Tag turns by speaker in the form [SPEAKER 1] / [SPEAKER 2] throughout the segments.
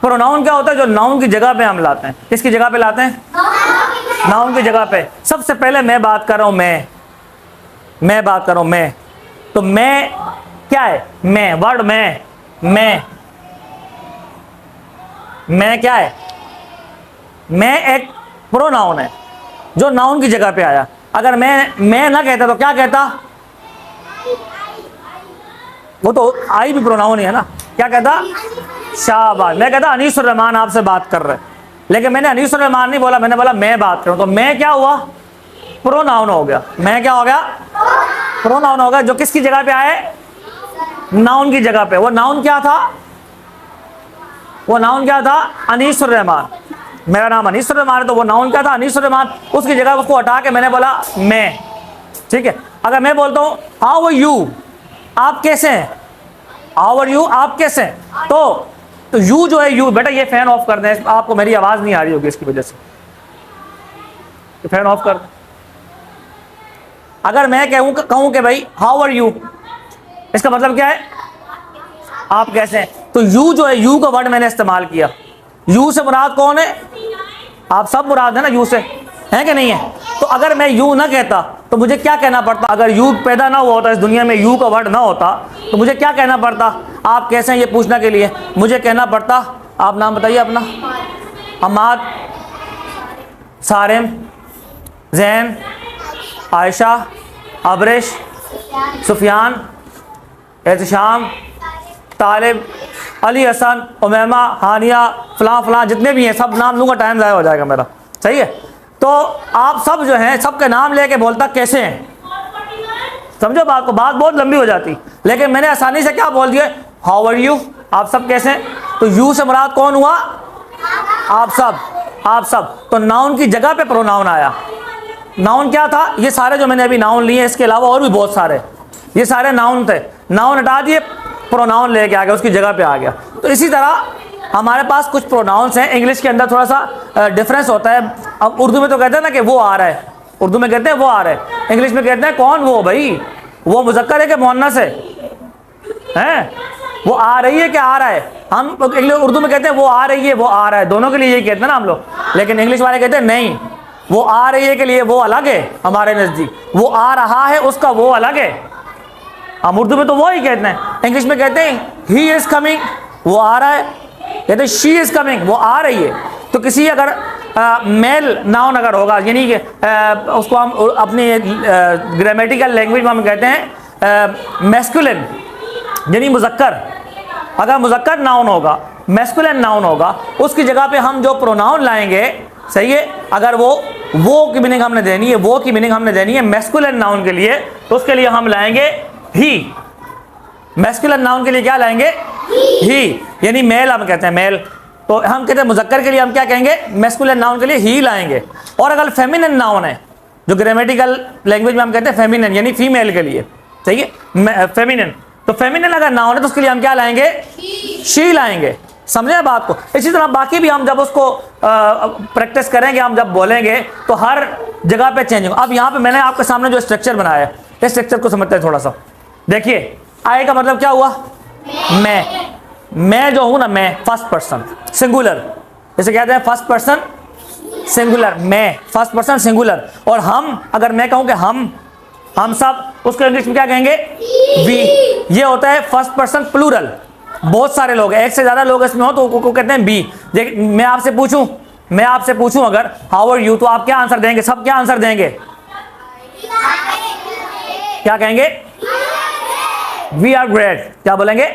[SPEAKER 1] Pronoun क्या होता है? जो नाउन की जगह पे हम लाते हैं। किसकी जगह पे लाते हैं? नाउन की जगह पे। सबसे पहले मैं बात कर रहा हूं, मैं बात कर रहा हूं मैं, तो मैं क्या है? मैं, वर्ड मैं क्या है? मैं एक प्रोनाउन है जो नाउन की जगह पे आया। अगर मैं ना कहता तो क्या कहता? वो तो आई भी प्रोनाउन ही है ना। क्या कहता? शाबाश। मैं कहता अनीसुर रहमान आपसे बात कर रहे, लेकिन मैंने अनीसुर रहमान नहीं बोला, मैंने बोला मैं बात करूं, तो मैं क्या हुआ? प्रोनाउन हो गया। मैं क्या हो गया? प्रोनाउन हो गया, जो किसकी जगह पे आए? नाउन की जगह पे। वो नाउन क्या था? वो नाउन क्या था? अनीसुर रहमान। मेरा नाम अनीसुर रहमान है, तो वो नाउन क्या था? अनीसुर रहमान। उसकी जगह उसको हटा के मैंने बोला मैं। ठीक है। अगर मैं बोलता हूं हाउ आर यू, आप कैसे हैं? हाउ आर यू, आप कैसे हैं? तो यू जो है, यू, बेटा ये फैन ऑफ कर दें, आपको मेरी आवाज नहीं आ रही होगी इसकी वजह से, फैन ऑफ कर दें। अगर मैं कहूं कि भाई हाउ आर यू, इसका मतलब क्या है? आप कैसे हैं। तो यू जो है, यू का वर्ड मैंने इस्तेमाल किया। यू से मुराद कौन है? आप सब मुराद है ना यू से, है कि नहीं है? तो अगर मैं यू ना कहता तो मुझे क्या कहना पड़ता? अगर यू पैदा ना हुआ होता, इस दुनिया में यू का वर्ड ना होता, तो मुझे क्या कहना पड़ता? आप कैसे हैं ये पूछने के लिए मुझे कहना पड़ता, आप नाम बताइए अपना। अमाद, सारिम, जैन, आयशा, अबरिश, सुफियान, एहतशाम, तालिब, अली हसन, उमैमा, हानिया, फलां फलां, जितने भी हैं सब नाम लूँगा, टाइम ज़ाया हो जाएगा मेरा। सही है। तो आप सब जो हैं सबके नाम लेके बोलता कैसे हैं, समझो बात को, बात बहुत लंबी हो जाती, लेकिन मैंने आसानी से क्या बोल दिया? हाउ आर यू, आप सब कैसे हैं। तो यू से मुराद कौन हुआ? आप सब, आप सब। तो नाउन की जगह पे प्रोनाउन आया। नाउन क्या था? ये सारे जो मैंने अभी नाउन लिए, इसके अलावा और भी बहुत सारे, ये सारे नाउन थे। नाउन हटा दिए, प्रोनाउन लेके आ गया, उसकी जगह पे आ गया। तो इसी तरह हमारे पास कुछ प्रोनाउंस हैं। इंग्लिश के अंदर थोड़ा सा डिफरेंस होता है। अब उर्दू में तो कहते हैं ना कि वो आ रहा है, उर्दू में कहते हैं वो आ रहा है, इंग्लिश में कहते हैं कौन वो? भाई वो मुज़क्कर है कि मुअन्नस है? हैं? वो आ रही है कि आ रहा है? हम उर्दू में कहते हैं वो आ रही है, वो आ रहा है, दोनों के लिए यही कहते हैं ना हम लोग। लेकिन इंग्लिश वाले कहते हैं नहीं, वो आ रही है के लिए वो अलग है हमारे नज़दीक, वो आ रहा है उसका वो अलग है। हम उर्दू में तो वो ही कहते हैं। इंग्लिश में कहते हैं ही इज़ कमिंग, वो आ रहा है, कहते हैं शी इज़ कमिंग, वो आ रही है। तो किसी अगर मेल नाउन अगर होगा, यानी कि उसको हम अपनी ग्रामेटिकल लैंग्वेज में हम कहते हैं मैस्कुलिन, यानी मुज़क्कर। अगर मुज़क्कर नाउन होगा, मैस्कुलिन नाउन होगा, उसकी जगह पे हम जो प्रोनाउन लाएंगे, सही है, अगर वो की मीनिंग हमने देनी है, वो की मीनिंग हमने देनी है मैस्कुलिन नाउन के लिए, तो उसके लिए हम लाएंगे ही। मैस्कुलिन नाउन के लिए क्या लाएंगे? ही, यानी मेल हम कहते हैं, मेल। तो हम कहते हैं मुज़क्कर के लिए हम क्या कहेंगे? मैस्कुलिन नाउन के लिए ही लाएंगे। और अगर फेमिनिन नाउन है, जो ग्रामेटिकल लैंग्वेज में हम कहते हैं फेमिनिन, यानी फीमेल के लिए, सही है, फेमिनिन। तो फेमिनिन अगर नाउन है तो उसके लिए हम क्या लाएंगे? शी लाएंगे। समझे बात को? इसी तरह बाकी भी हम जब उसको प्रैक्टिस करेंगे, हम जब बोलेंगे तो हर जगह पे चेंज होगा। अब यहाँ पे मैंने आपके सामने जो स्ट्रक्चर बनाया है, इस स्ट्रक्चर को समझते हैं थोड़ा सा। देखिए, आए का मतलब क्या हुआ? मैं जो हूं ना, मैं फर्स्ट पर्सन सिंगुलर, जैसे कहते हैं फर्स्ट पर्सन सिंगुलर, मैं फर्स्ट पर्सन सिंगुलर। और हम, अगर मैं कहूं कि हम सब, उसको इंग्लिश में क्या कहेंगे? वी। ये होता है फर्स्ट पर्सन प्लूरल, बहुत सारे लोग, एक से ज्यादा लोग इसमें हो तो को कहते हैं बी। देख, मैं आपसे पूछूं अगर हाउ आर यू, तो आप क्या आंसर देंगे? सब क्या आंसर देंगे? क्या कहेंगे? We are great. क्या बोलेंगे?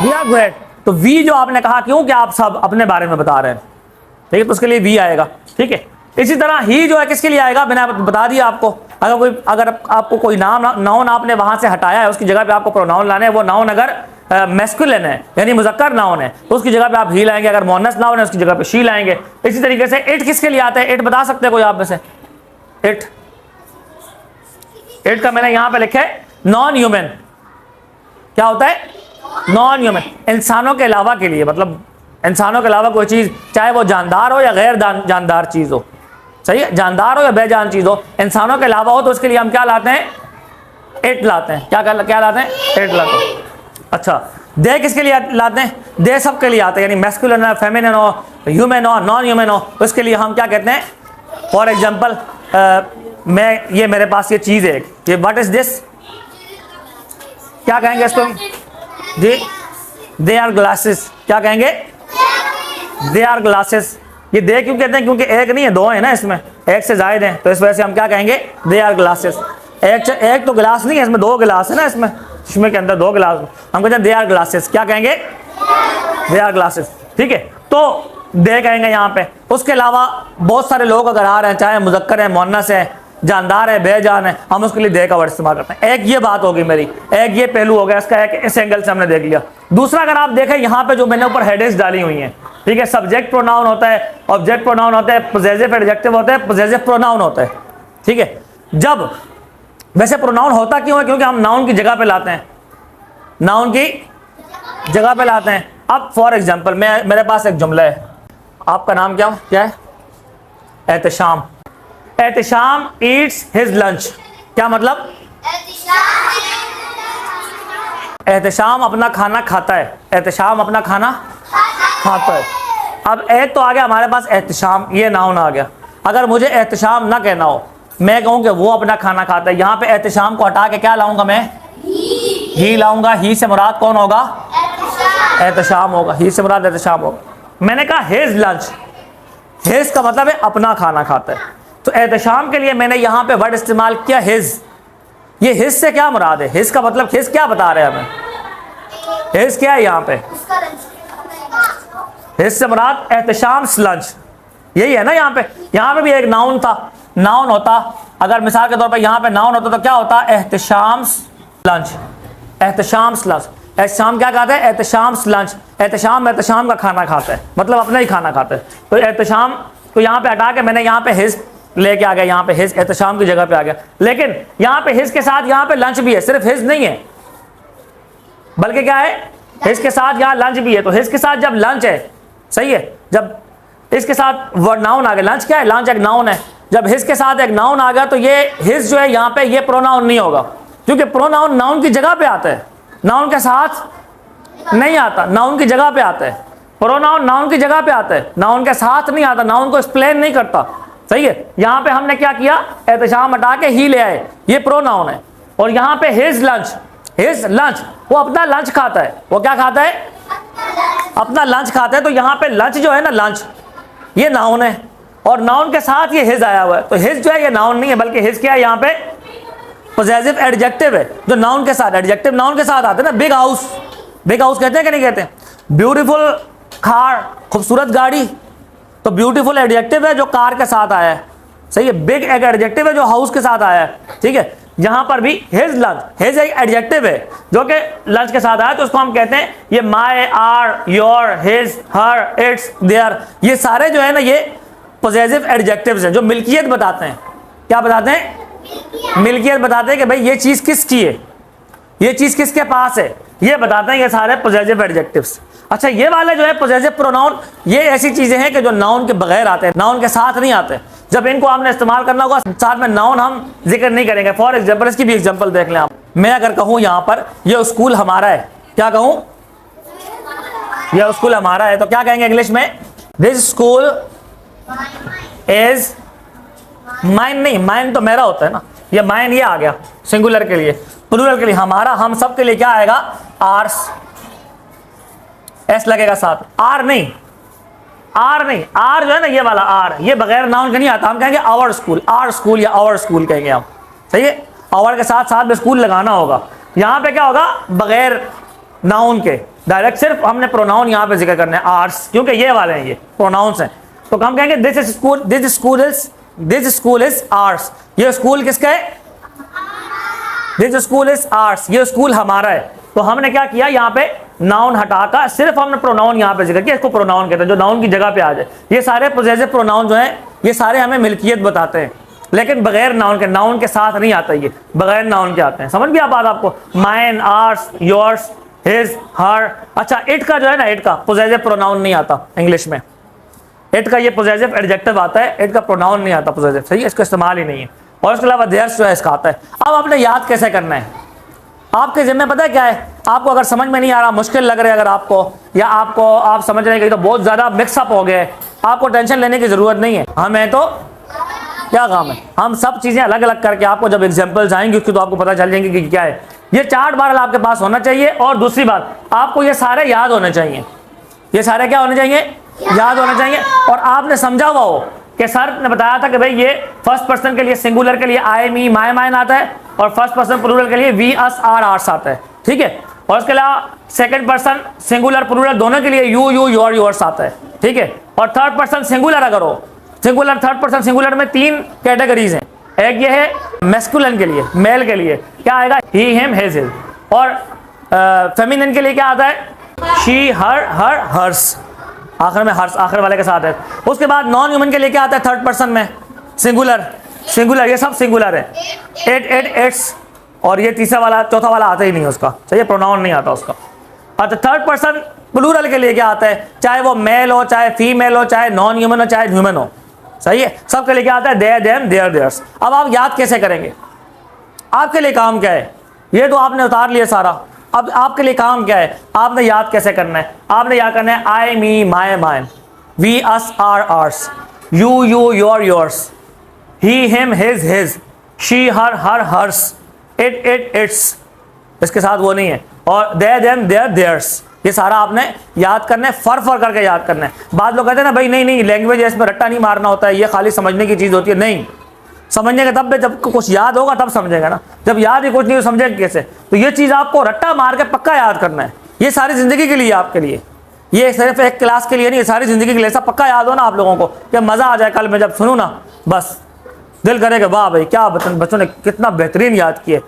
[SPEAKER 1] We are great. तो वी जो आपने कहा, क्यों कि आप सब अपने बारे में बता रहे हैं, ठीक है, तो उसके लिए वी आएगा। ठीक है। इसी तरह ही जो है किसके लिए आएगा? मैंने बता दिया आपको। अगर आपको कोई नाउन आपने वहां से हटाया है, उसकी जगह पे आपको प्रोनाउन लाने हैं। वो नाउन अगर मैस्कुलिन है, यानी मुज़क्कर नाउन है, तो उसकी जगह पे आप ही लाएंगे। अगर मुअन्नस नाउन है, उसकी जगह पे शी लाएंगे। इसी तरीके से इट किसके लिए आता है? इट बता सकते हैं कोई आप में से? इट का मैंने यहां पे लिखा है नॉन ह्यूमन। क्या होता है? नॉन ह्यूमन, इंसानों के अलावा के लिए, मतलब इंसानों के अलावा कोई चीज, चाहे वो जानदार हो या गैर जानदार चीज हो, सही है, जानदार हो या बेजान चीज हो, इंसानों के अलावा हो, तो उसके लिए हम क्या लाते हैं? इट लाते हैं। क्या लाते हैं? इट लाते हैं। अच्छा, दे किसके लिए लाते हैं? दे सबके लिए आते हैं, यानी मैस्कुलिन हो, फेमिनिन हो, ह्यूमन हो, नॉन ह्यूमन हो, उसके लिए हम क्या कहते हैं? फॉर एग्जाम्पल ये मेरे पास ये चीज़ है, ये व्हाट इज दिस, क्या कहेंगे इसको जी? They are glasses. क्या कहेंगे? They are glasses. ये दे क्यों कहते हैं? क्योंकि एक नहीं है, दो है ना, इसमें एक से जायद है, तो इस वजह से हम क्या कहेंगे? They are glasses. एक तो गिलास नहीं है, इसमें दो गिलास है ना, इसमें चश्मे के अंदर दो गिलास, हम कहते हैं दे आर ग्लासेस। क्या कहेंगे? They are glasses. ठीक है, तो दे कहेंगे यहाँ पे। उसके अलावा बहुत सारे लोग अगर आ रहे हैं, चाहे मुज़क्कर है, मुअन्नस है, जानदार है, बेजान है, हम उसके लिए दे का वर्ड इस्तेमाल करते हैं। एक ये बात होगी मेरी, एक ये पहलू हो गया इसका, एक इस एंगल से हमने देख लिया। दूसरा, अगर आप देखें यहाँ पे जो मैंने ऊपर हेडिंग्स डाली हुई हैं, ठीक है, सब्जेक्ट प्रोनाउन होता है, ऑब्जेक्ट प्रोनाउन होता है, पोजेसिव एडजेक्टिव होता है, पोजेसिव प्रोनाउन होता है। ठीक है, जब वैसे प्रोनाउन होता क्यों है? क्योंकि हम नाउन की जगह पे लाते हैं, नाउन की जगह पे लाते हैं। अब फॉर एग्जांपल मेरे पास एक जुमला है, आपका नाम क्या है? Ehtesham. Ehtesham Yeats his lunch. क्या मतलब? एहतशाम अपना खाना खाता है। एहतशाम अपना खाना खाता है। अब एक तो आ गया हमारे पास एहतशाम, ये नाउन आ गया। अगर मुझे एहतशाम ना कहना हो, मैं कहूँ कि वो अपना खाना खाता है, यहाँ पे एहतशाम को हटा के क्या लाऊंगा मैं? ही लाऊंगा। ही से मुराद कौन होगा? एहतशाम होगा। ही से मुराद एहतशाम होगा। मैंने कहा हिज लंच, हिज का मतलब है अपना खाना खाता है, तो एहतशाम के लिए मैंने यहाँ पे वर्ड इस्तेमाल किया हिज। ये हिज से क्या मुराद है? हिज का मतलब हिज क्या बता रहे हैं हमें? हिज क्या है यहाँ पे? हिज से मुराद एहतशाम लंच, यही है ना। यहाँ पे भी एक नाउन था, नाउन होता, अगर मिसाल के तौर पर यहाँ पे नाउन होता तो क्या होता? एहतशाम लंच। एहतशाम लंच, एहतशाम क्या कहते हैं? एहतशाम लंच। एहतशाम का खाना खाता है, मतलब अपना ही खाना खाता है। तो एहतशाम को यहाँ पे हटा के मैंने यहाँ पे हिज लेके आ गया, यहाँ पे हिज एहतशाम की जगह पे आ गया। लेकिन यहाँ पे हिज के साथ यहाँ पे लंच भी है, सिर्फ हिज नहीं है, बल्कि क्या है? हिज के साथ यहाँ लंच भी है। तो हिज के साथ जब लंच है, सही है, जब इसके साथ वर्ड नाउन आ गया, लंच क्या है? लंच एक नाउन है। जब हिज के साथ एक नाउन आ गया तो ये हिज जो है यहाँ पे ये प्रोनाउन नहीं होगा, क्योंकि प्रोनाउन नाउन की जगह पे आता है, नाउन के साथ नहीं आता, नाउन की जगह पे आता है। प्रोनाउन नाउन की जगह पे आता है, नाउन के साथ नहीं आता, नाउन को एक्सप्लेन नहीं करता। सही है, यहाँ पे हमने क्या किया? एहतशाम हटा के ही ले आए, ये प्रोनाउन है। और यहाँ पे हिज लंच, वो अपना लंच खाता है। वो क्या खाता है? अपना लंच खाता है। तो यहाँ पे लंच जो है ना, लंच ये नाउन है, और नाउन के साथ ये हिज आया हुआ है। तो हिज जो है ये नाउन नहीं है, बल्कि हिज क्या है? यहाँ पे पोजेसिव एडजेक्टिव है, जो नाउन के साथ, एडजेक्टिव नाउन के साथ आते हैं ना। बिग हाउस, बिग हाउस कहते हैं कि नहीं कहते? ब्यूटीफुल कार, खूबसूरत गाड़ी, तो ब्यूटीफुल एडजेक्टिव है जो कार के साथ आया है। सही है, बिग एक एडजेक्टिव है जो हाउस के साथ आया है। ठीक है, यहाँ पर भी हिज लंच, हिज एक एडजेक्टिव है जो कि लंच के साथ आया, तो उसको हम कहते हैं ये my, our, your, his, her, its, their, ये सारे जो है ना ये पोजेसिव एडजेक्टिव्स हैं जो मिल्कियत बताते हैं। क्या बताते हैं? मिल्कियत बताते हैं कि भाई ये चीज़ किसकी है, ये चीज़ किसके पास है, ये बताते हैं ये सारे पोजेसिव एडजेक्टिव्स। अच्छा, ये वाले जो है पोजेसिव प्रोनाउन, ये ऐसी चीज़ें हैं कि जो नाउन के बगैर आते हैं, नाउन के साथ नहीं आते। जब इनको आपने इस्तेमाल करना होगा, साथ में नाउन हम जिक्र नहीं करेंगे। फॉर एग्जाम्पल, इसकी भी एग्जाम्पल देख लें आप। मैं अगर कहूँ यहाँ पर ये स्कूल हमारा है, क्या कहूँ? ये स्कूल हमारा है, तो क्या कहेंगे इंग्लिश में? This school is mine. नहीं, माइन तो मेरा होता है ना, ये माइन ये आ गया सिंगुलर के लिए। प्लूरल के लिए हमारा, हम सब के लिए क्या आएगा? आर्स, एस लगेगा साथ। आर नहीं, आर जो है ना ये वाला आर, ये बगैर नाउन के नहीं आता। हम कहेंगे आवर स्कूल, आर स्कूल या आवर स्कूल कहेंगे हम। सही है, आवर के साथ साथ में स्कूल लगाना होगा। यहाँ पे क्या होगा? बगैर नाउन के, डायरेक्ट सिर्फ हमने प्रोनाउन यहाँ पे जिक्र करने हैं, आर्स, क्योंकि ये वाले हैं, ये प्रोनाउंस हैं। तो हम कहेंगे दिस स्कूल इज आर्स। ये स्कूल किसका है? दिस स्कूल इज आर्स, ये स्कूल हमारा है। तो हमने क्या किया? यहाँ पे नाउन हटाकर सिर्फ हमने प्रोनाउन यहाँ पे जिक्र किया, इसको प्रोनाउन कहते हैं, जो नाउन की जगह पे आ जाए। ये सारे पोजेसिव प्रोनाउन जो हैं ये सारे हमें मिल्कियत बताते हैं, लेकिन बगैर नाउन के, नाउन के साथ नहीं आता, ये बगैर नाउन के आते हैं। समझ गया बात आपको? माइन, आर्स, योर्स, हिज, हर। अच्छा, इट का जो है ना, इट का पोजेसिव प्रोनाउन नहीं आता इंग्लिश में। इट का ये पोजेसिव एडजेक्टिव आता है, इट का प्रोनाउन नहीं आता पोजेसिव। सही है, इसका इस्तेमाल ही नहीं है। और इसके अलावा देयर्स जो है इसका आता है। अब आपने याद कैसे करना है? आपके जिम्मे पता है क्या है, आपको अगर समझ में नहीं आ रहा, मुश्किल लग रहा है अगर आपको, या आप समझ रहे हैं कि तो बहुत ज़्यादा मिक्सअप हो गया है, आपको टेंशन लेने की ज़रूरत नहीं है। हमें तो क्या काम है, हम सब चीज़ें अलग अलग करके आपको जब एग्जाम्पल्स आएंगी उसकी तो आपको पता चल जाएंगे कि क्या है। ये चार्ट बार आपके पास होना चाहिए, और दूसरी बात आपको ये सारे याद होने चाहिए। ये सारे क्या होने चाहिए, याद होने चाहिए। और आपने समझा हुआ हो कि सर ने बताया था कि भाई ये फर्स्ट पर्सन के लिए सिंगुलर के लिए आई मी माय माइन आता है, और फर्स्ट पर्सन प्लूरल के लिए वी अस आर आर्स आता है, ठीक है। और उसके अलावा सेकंड पर्सन सिंगुलर प्लूरल दोनों के लिए यू यू योर योर्स आता है, ठीक है। और थर्ड पर्सन सिंगुलर अगर हो, सिंगुलर थर्ड पर्सन सिंगुलर में 3 कैटेगरीज हैं। एक ये है मैस्कुलिन के लिए, मेल के लिए क्या आएगा, ही हिम हिज हिज, और फेमिनिन के लिए क्या आता है, शी हर हर हर्स, आखिर में हर्स आखिर वाले के साथ है। उसके बाद नॉन ह्यूमन के लिए क्या आता है थर्ड पर्सन में, सिंगुलर, सिंगुलर ये सब सिंगुलर है, इट इट इट्स, और ये तीसरा वाला चौथा वाला आता ही नहीं है उसका, सही है, प्रोनाउन नहीं आता उसका। अच्छा थर्ड पर्सन प्लूरल के लिए क्या आता है, चाहे वो मेल हो, चाहे फीमेल हो, चाहे नॉन ह्यूमन हो, चाहे ह्यूमन हो, सही है, सबके लिए क्या आता है, देयर देम देयर देयर्स। अब आप याद कैसे करेंगे, आपके लिए काम क्या है, ये तो आपने उतार लिया सारा, अब आपके लिए काम क्या है, आपने याद कैसे करना है। आपने याद करना है I me my mine, we us our ours, you you your yours, he him his his, she her her hers, it it its, इसके साथ वो नहीं है, और देयर देम देयर देयर्स। ये सारा आपने याद करना है, फर करके याद करना है। बाद लोग कहते हैं ना भाई नहीं नहीं लैंग्वेज है, इसमें रट्टा नहीं मारना होता है, ये खाली समझने की चीज़ होती है। नहीं, समझेंगे तब भी, जब कुछ याद होगा तब समझेगा ना, जब याद ही कुछ नहीं हो समझेंगे कैसे। तो ये चीज़ आपको रट्टा मार के पक्का याद करना है, ये सारी ज़िंदगी के लिए आपके लिए, ये सिर्फ एक क्लास के लिए नहीं, ये सारी ज़िंदगी के लिए। सब पक्का याद हो ना आप लोगों को, कि मज़ा आ जाए कल मैं जब सुनूँ ना, बस दिल करेगा वाह भाई क्या बच्चों ने कितना बेहतरीन याद किए।